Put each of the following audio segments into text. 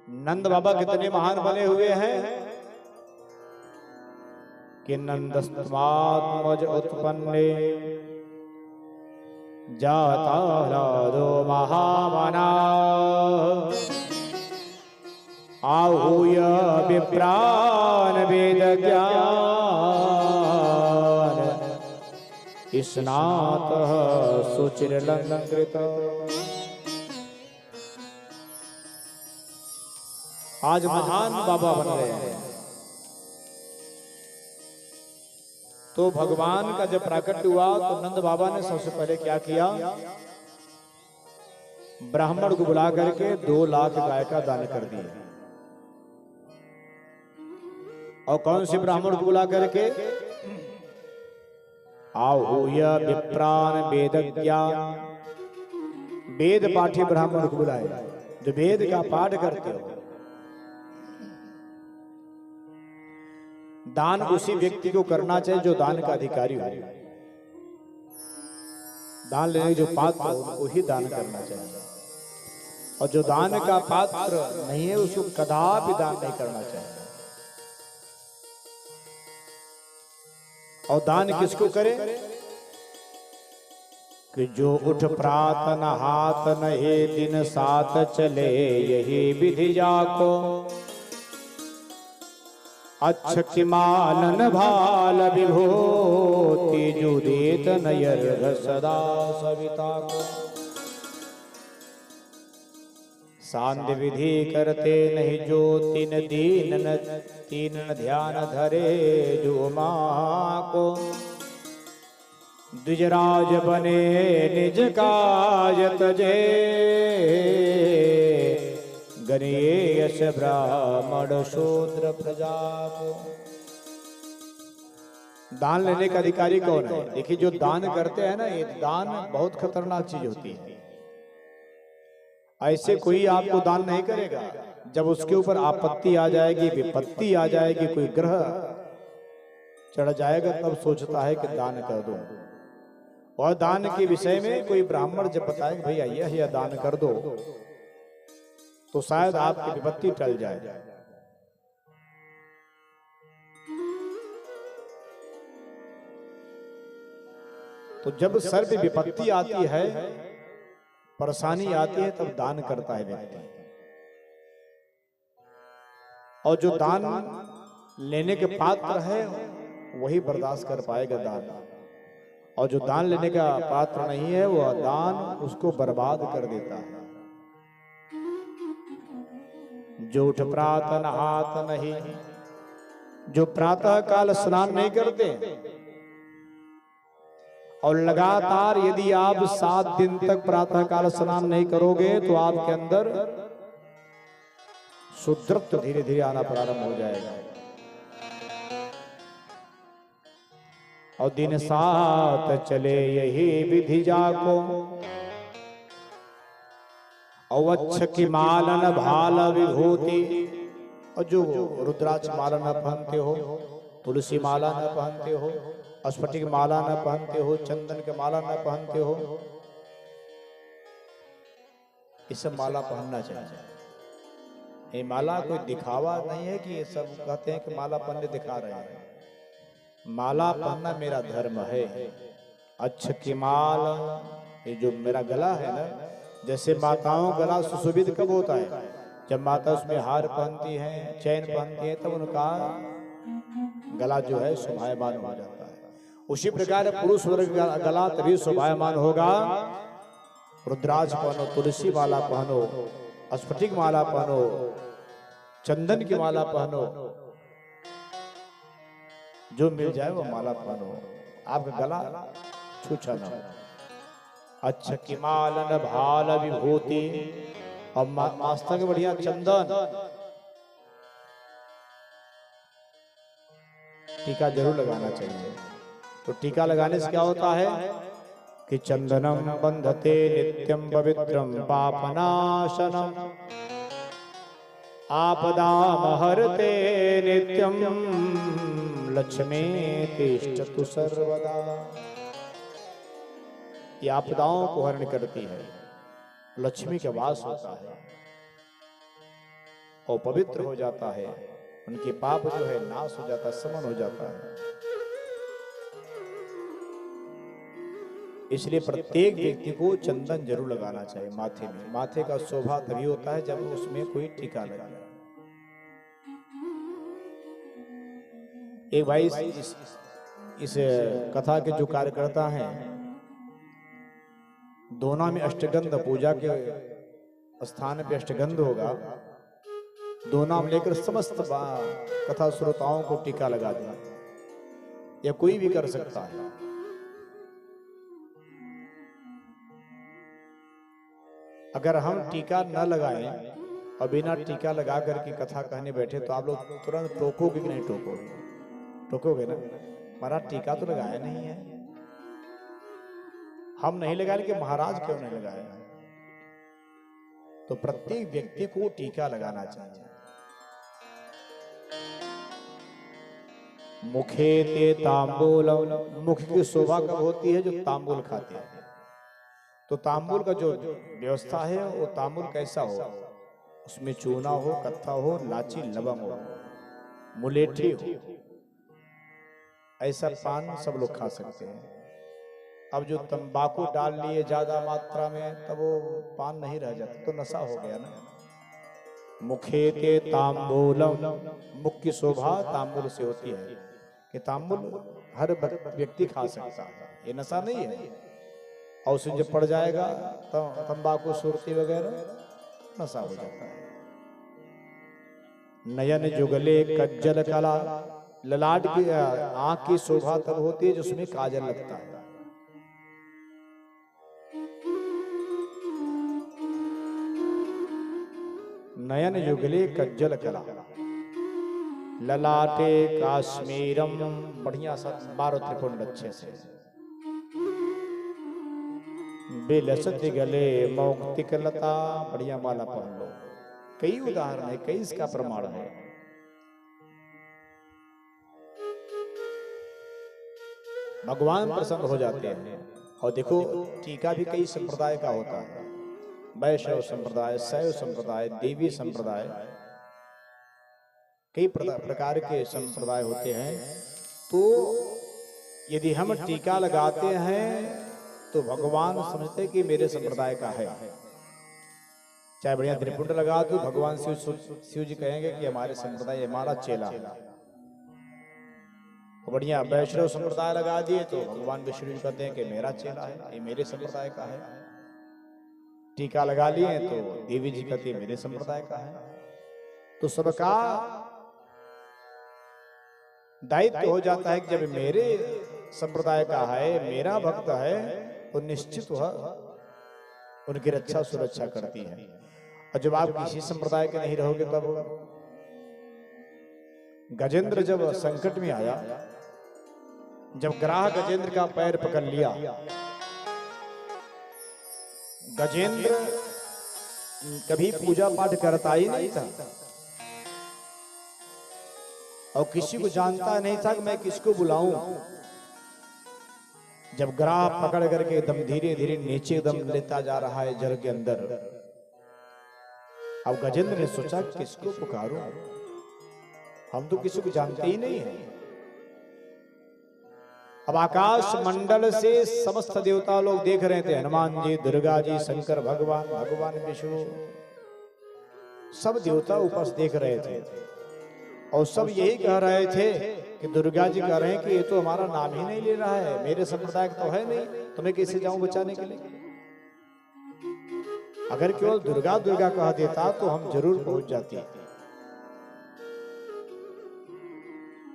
नंद बाबा कितने महान बने हुए हैं कि नंदस्मात्मज उत्पन्ने जाता राधो महामना आहूय विप्रान वेद ज्ञान स्नात सुचिरलंकृत। आज महान बाबा बन रहे हैं। तो भगवान का जब प्राकट्य हुआ तो नंद बाबा ने सबसे पहले क्या किया, ब्राह्मण को बुला करके 2 लाख गाय का दान कर दिया। और कौन से ब्राह्मण को बुला करके, आहूय विप्रान वेदज्ञा, वेद पाठी ब्राह्मण को बुलाए जो वेद का पाठ करते हो। दान उसी व्यक्ति को करना चाहिए जो दान का अधिकारी हो। दान लेने जो पात्र हो ही दान करना चाहिए, और जो दान का पात्र नहीं है उसको कदापि दान नहीं करना चाहिए। और दान किसको करे कि जो उठ प्रात न हाथ नहे दिन साथ चले यही विधि जाको, अच्छ किमानन भाल विभूति जो देत नयर सदा सविता को। सांध्य विधि करते नहीं जो तीन ध्यान धरे जो माँ को, द्विजराज बने निज काज तजे गणेश ब्राह्मण शूद्र प्रजा को। दान लेने का अधिकारी कौन है? देखिए जो दान करते हैं ना, ये दान बहुत खतरनाक चीज होती है। ऐसे कोई आपको दान नहीं करेगा, जब उसके ऊपर आपत्ति आ जाएगी, विपत्ति आ जाएगी, कोई ग्रह चढ़ जाएगा, तब सोचता है कि दान कर दो। और दान के विषय में कोई ब्राह्मण जब बताए भैया यह दान कर दो, तो शायद आपकी विपत्ति टल जाए। तो जब सर्व विपत्ति आती है, परेशानी आती है, तब दान करता है व्यक्ति। और जो दान लेने के पात्र है वही बर्दाश्त कर पाएगा दान, और जो दान लेने का पात्र नहीं है वह दान उसको बर्बाद कर देता है। जो उठ प्रात नहात नहीं, जो प्रातः काल स्नान नहीं करते, और लगातार यदि आप 7 दिन तक प्रातः काल स्नान नहीं करोगे तो आपके अंदर शुद्धत्व धीरे धीरे आना प्रारंभ हो जाएगा। और दिन 7 चले यही विधि जाको, अवच्छ की मालन भाल विभूति। और जो रुद्राक्ष माला न पहनते हो, तुलसी माला न पहनते हो, स्फटिक माला न पहनते हो, चंदन के माला न पहनते हो, ये सब माला पहनना चाहिए। ये माला कोई दिखावा नहीं है कि ये सब कहते हैं कि माला पहनने दिखा रहे हैं। माला पहनना मेरा धर्म है। अच्छ की माला, ये जो मेरा गला है ना, जैसे माताओं गला सुशोभित कब होता है? जब माता उसमें हार पहनती हैं, चैन पहनती हैं, तब उनका गला जो है शोभायमान हो जाता है। उसी प्रकार पुरुष वर्ग का गला तभी शोभायमान होगा, रुद्राक्ष पहनो, तुलसी माला पहनो, स्फटिक माला पहनो, चंदन की माला पहनो, जो मिल जाए वो माला पहनो, आपका गला छूछा ना। अच्छा की मालन भाल विभूति, और मास्ता के बढ़िया चंदन, टीका जरूर लगाना चाहिए। तो टीका लगाने से क्या होता है कि चंदनम बंधते नित्यम पवित्रम पापनाशनम, आपदाम हरते नित्यम लक्ष्मी तिष्ठतु सर्वदा। ये आपदाओं को हरण करती है, लक्ष्मी का वास होता है। और पवित्र हो जाता है, उनके पाप जो है नाश हो जाता है, समन हो जाता है। इसलिए प्रत्येक व्यक्ति को चंदन जरूर लगाना चाहिए माथे में। माथे का शोभा तभी होता है जब उसमें कोई टीका लगे। एक भाई इस कथा के जो कार्यकर्ता हैं, दोना में अष्टगंध, पूजा के स्थान पे अष्टगंध होगा, दो नाम लेकर समस्त कथा श्रोताओं को टीका लगा देना, या कोई भी कर सकता है। अगर हम टीका न लगाएं और बिना टीका लगा करके कथा कहने बैठे तो आप लोग तुरंत टोकोगे कि नहीं टोकोगे? टोकोगे ना, महाराज टीका तो लगाया नहीं है। हम नहीं लगाए कि महाराज क्यों नहीं लगाया? तो प्रत्येक व्यक्ति को टीका लगाना चाहिए। मुखे ते तांबूल, मुख की शोभा कब होती है? जो तांबूल खाते हैं। तो तांबूल का जो व्यवस्था है वो तांबूल कैसा हो? उसमें चूना हो, कत्था हो, लाची लवंग हो, मुलेठी हो, ऐसा पान सब लोग खा सकते हैं। अब जो तंबाकू डाल लिए ज्यादा मात्रा में, तब वो पान नहीं रह जाता, तो नशा हो गया ना। मुखे ते तांबूलम, मुख की शोभा तांबूल से होती है कि तांबूल हर व्यक्ति खा सकता है, ये नशा नहीं है। और उसे जब पड़ जाएगा तो तंबाकू, सुरती वगैरह नशा हो जाता है। नयन जुगले कज्जल कला, ललाट की आंख की शोभा तब होती है जिसमें काजल लगता है। नयन युगले कज्जल कला, ललाटे काश्मीरम, बढ़िया सा 12 त्रिपुंड अच्छे से, बेलसत गले मौक्तिक लता, बढ़िया माला पहन लो। कई उदाहरण है, कई इसका प्रमाण है। भगवान प्रसन्न हो जाते हैं। और देखो टीका भी कई संप्रदाय का होता है, वैष्णव संप्रदाय, शैव संप्रदाय, देवी संप्रदाय, कई प्रकार के संप्रदाय होते हैं। तो यदि हम टीका लगाते हैं तो भगवान समझते कि मेरे संप्रदाय का है। चाहे बढ़िया त्रिपुंड लगा दो, भगवान शिव जी कहेंगे कि हमारे संप्रदाय, हमारा चेला है। बढ़िया वैष्णव संप्रदाय लगा दिए तो भगवान विष्णु जी कहते हैं कि मेरा चेला है, ये मेरे संप्रदाय का है। टीका लगा लिए तो देवी जी कहती है मेरे संप्रदाय का है। तो सबका दायित्व हो जाता है कि जब मेरे संप्रदाय का है, मेरा भक्त है, तो निश्चित वह उनकी रक्षा सुरक्षा करती है। और जब आप किसी संप्रदाय के नहीं रहोगे, तब गजेंद्र जब संकट में आया, जब ग्राह गजेंद्र का पैर पकड़ लिया, गजेंद्र कभी पूजा पाठ करता ही नहीं था और किसी को जानता नहीं था कि मैं किसको बुलाऊं। जब ग्राह पकड़ करके एकदम धीरे धीरे नीचे एकदम लेता जा रहा है जल के अंदर, अब गजेंद्र ने सोचा किसको पुकारूं, हम तो किसी को जानते ही नहीं है। अब आकाश मंडल से समस्त देवता लोग देख रहे थे, हनुमान जी, दुर्गा जी, शंकर भगवान, भगवान विष्णु, सब देवता ऊपर से देख रहे थे। और सब यही कह रहे थे कि दुर्गा जी कह रहे हैं कि ये तो हमारा नाम ही नहीं ले रहा है, मेरे संप्रदाय का तो है नहीं, तो मैं कैसे जाऊं बचाने के लिए। अगर केवल दुर्गा दुर्गा कह देता तो हम जरूर पहुंच जाते।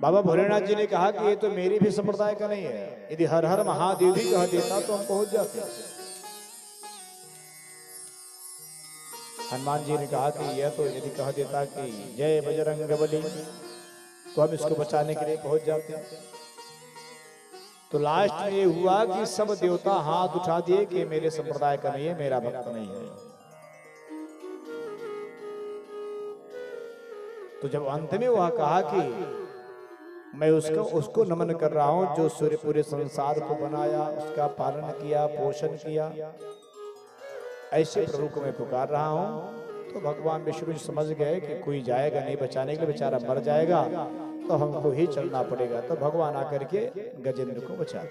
बाबा भोलेनाथ जी ने कहा कि ये तो मेरी भी संप्रदाय का नहीं है, यदि हर हर महादेव भी कह देता तो हम पहुंच जाते। हनुमान जी ने कहा कि यह तो यदि कह देता कि जय बजरंगबली, तो हम इसको बचाने के लिए पहुंच जाते। तो लास्ट में ये हुआ कि सब देवता हाथ उठा दिए कि मेरे संप्रदाय का नहीं है, मेरा भक्त नहीं है। तो जब अंत में वह कहा कि मैं उसको नमन कर रहा हूं जो सूर्य पूरे संसार को बनाया, उसका पालन किया, पोषण किया, ऐसे प्रभु को मैं पुकार रहा हूं, तो भगवान विष्णु जी समझ गए कि कोई जाएगा नहीं बचाने के लिए, बेचारा मर जाएगा तो हमको ही चलना पड़ेगा। तो भगवान आकर के गजेंद्र को बचा।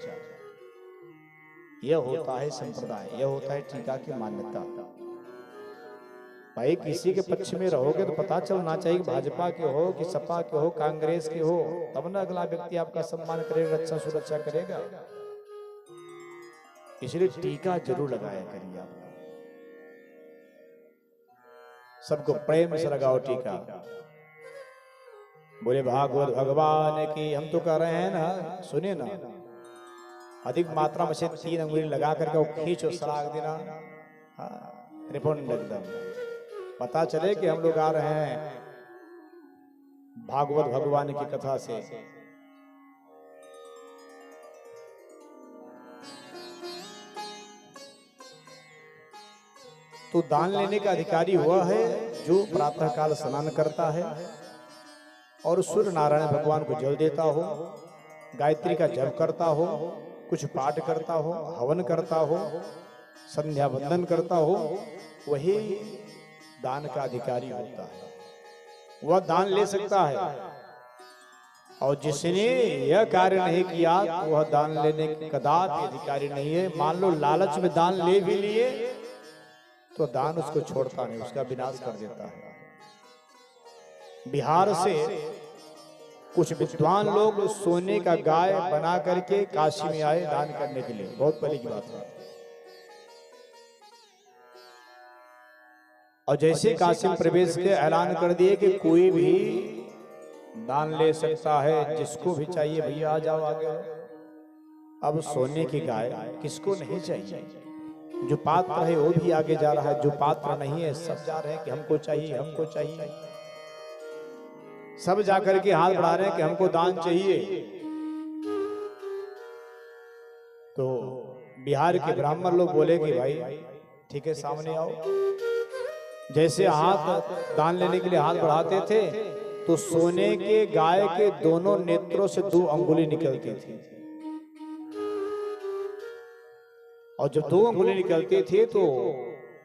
यह होता है संप्रदाय, यह होता है टीका की मान्यता। भाई किसी के पक्ष में रहोगे तो पता चलना चाहिए भाजपा के हो कि सपा के हो, कांग्रेस के हो, तब ना अगला व्यक्ति आपका सम्मान करेगा, रक्षा सुरक्षा करेगा। इसलिए टीका जरूर लगाया करिए आप, सबको प्रेम से लगाओ टीका। बोले भागवत भगवान की। हम तो कह रहे हैं ना, सुनिए ना, अधिक मात्रा में से 3 अंगुली लगा करके वो खींचो, सराग देना, त्रिपुंड एकदम, पता चले कि हम लोग आ रहे हैं भागवत भगवान की कथा से। तो दान लेने का अधिकारी हुआ है जो प्रातः काल स्नान करता है और सूर्य नारायण भगवान को जल देता हो, गायत्री का जप करता हो, कुछ पाठ करता हो, हवन करता हो, संध्या वंदन करता हो, वही दान का अधिकारी होता है। वह दान ले सकता है। और जिसने यह कार्य नहीं किया तो वह दान लेने के कदापि अधिकारी नहीं है। मान लो लालच में दान ले भी लिए तो दान उसको छोड़ता नहीं, उसका विनाश कर देता है। बिहार से कुछ विद्वान लोग सोने का गाय बना करके काशी में आए दान करने के लिए, बहुत पहले की बात है। और जैसे काशी में प्रवेश के ऐलान कर दिए कि कोई भी दान ले सकता है, जिसको भी चाहिए भैया आ जाओ आगे। अब सोने की गाय किसको नहीं चाहिए? जो पात्र है वो भी आगे जा रहा है, जो पात्र नहीं है सब जा रहे हैं कि हमको चाहिए, हमको चाहिए। सब जाकर के हाथ बढ़ा रहे हैं कि हमको दान चाहिए। तो बिहार के ब्राह्मण लोग बोले कि भाई ठीक है, सामने आओ। जैसे हाथ दान लेने के लिए हाथ बढ़ाते थे तो सोने के गाय के दोनों नेत्रों से 2 अंगुली निकलती थी। और जब 2 अंगुली निकलती थी तो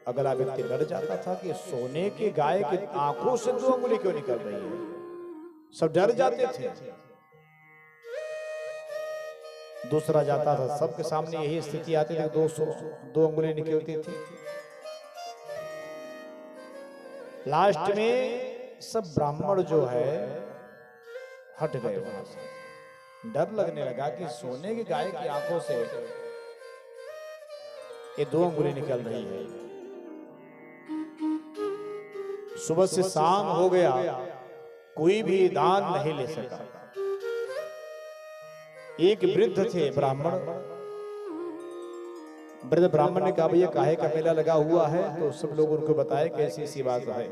अगला व्यक्ति डर जाता था कि सोने के गाय की आंखों से 2 अंगुली क्यों निकल रही है। सब डर जाते थे। दूसरा जाता था, सबके सामने यही स्थिति आती थी, 2 अंगुली निकलती थी। लास्ट में सब ब्राह्मण जो है हट गए वहां से। डर लगने लगा कि सोने की गाय की आंखों से ये 2 अंगुली निकल रही है। सुबह से शाम हो गया, कोई भी दान नहीं ले सका। एक वृद्ध थे ब्राह्मण, वृद्ध ब्राह्मण ने कहा भैया काहे का मेला लगा हुआ है? तो सब लोग उनको बताए कि ऐसी ऐसी बात है।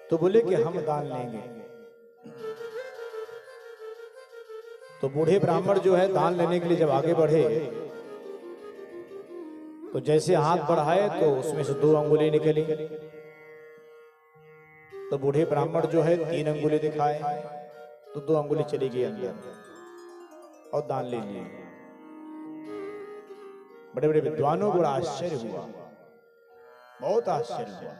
तो बोले कि हम दान लेंगे। तो बूढ़े ब्राह्मण जो है दान लेने के लिए जब आगे बढ़े तो जैसे हाथ बढ़ाए तो उसमें से 2 अंगुली निकली। तो बूढ़े ब्राह्मण जो है 3 अंगुली दिखाए तो 2 अंगुली चली गई अंदर और दान ले लिए। बड़े बड़े विद्वानों को बड़ा आश्चर्य हुआ, बहुत आश्चर्य हुआ।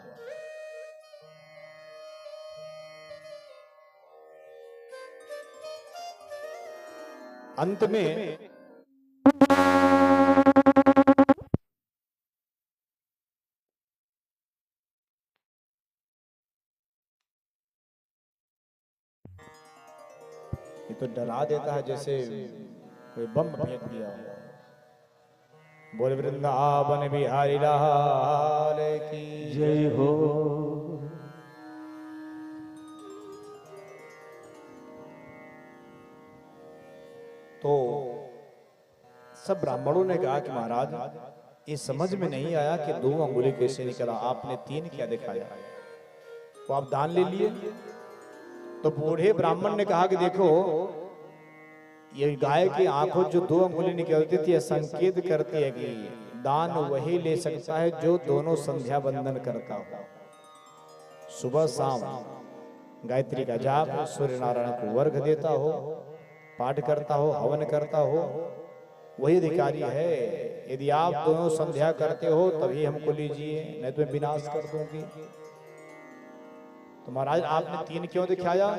अंत में ये तो डरा देता है जैसे कोई बम फेंक दिया। बोल वृंदावन बिहारी लाल की जय हो। तो सब ब्राह्मणों ने कहा कि महाराज ये समझ में नहीं आया कि 2 अंगुली कैसे निकला, आपने 3 क्या दिखाया? तो आप दान ले लिए। तो बूढ़े ब्राह्मण ने कहा कि देखो ये गाय की आंखों जो 2 अंगुली निकलती थी, संकेत करती है कि दान वही ले सकता है जो दोनों संध्या वंदन करता हो, सुबह शाम गायत्री का जाप, सूर्य नारायण को वर्घ देता हो, पाठ करता हो, हवन करता हो, वही अधिकारी है। यदि आप दोनों संध्या करते हो तभी हमको लीजिए, नहीं तो मैं विनाश कर दूंगी। तो महाराज आपने 3 क्यों दिखाया?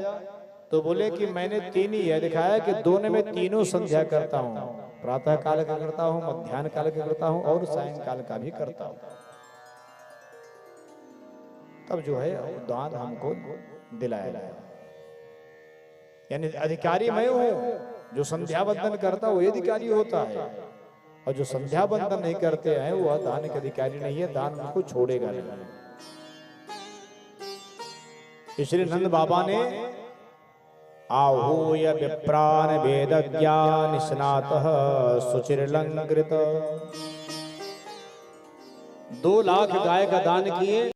तो बोले कि मैंने 3 ही है दिखाया कि दोनों में तीनों संध्या करता हूँ, प्रातः काल का करता हूँ, मध्याह्न काल का करता हूँ और सायंकाल का भी करता हूँ। तब जो है दान हमको दिलाया गया। यानी अधिकारी मैं हूं, जो संध्या बंदन करता है वो अधिकारी होता है, और जो संध्या बंदन नहीं करते हैं वो दान के अधिकारी नहीं है, दान उनको छोड़ेगा नहीं। इसलिए नंद बाबा ने आहूय विप्रान वेद ज्ञान स्नातः सुचिरलंकृत 2 लाख गाय का दान किए।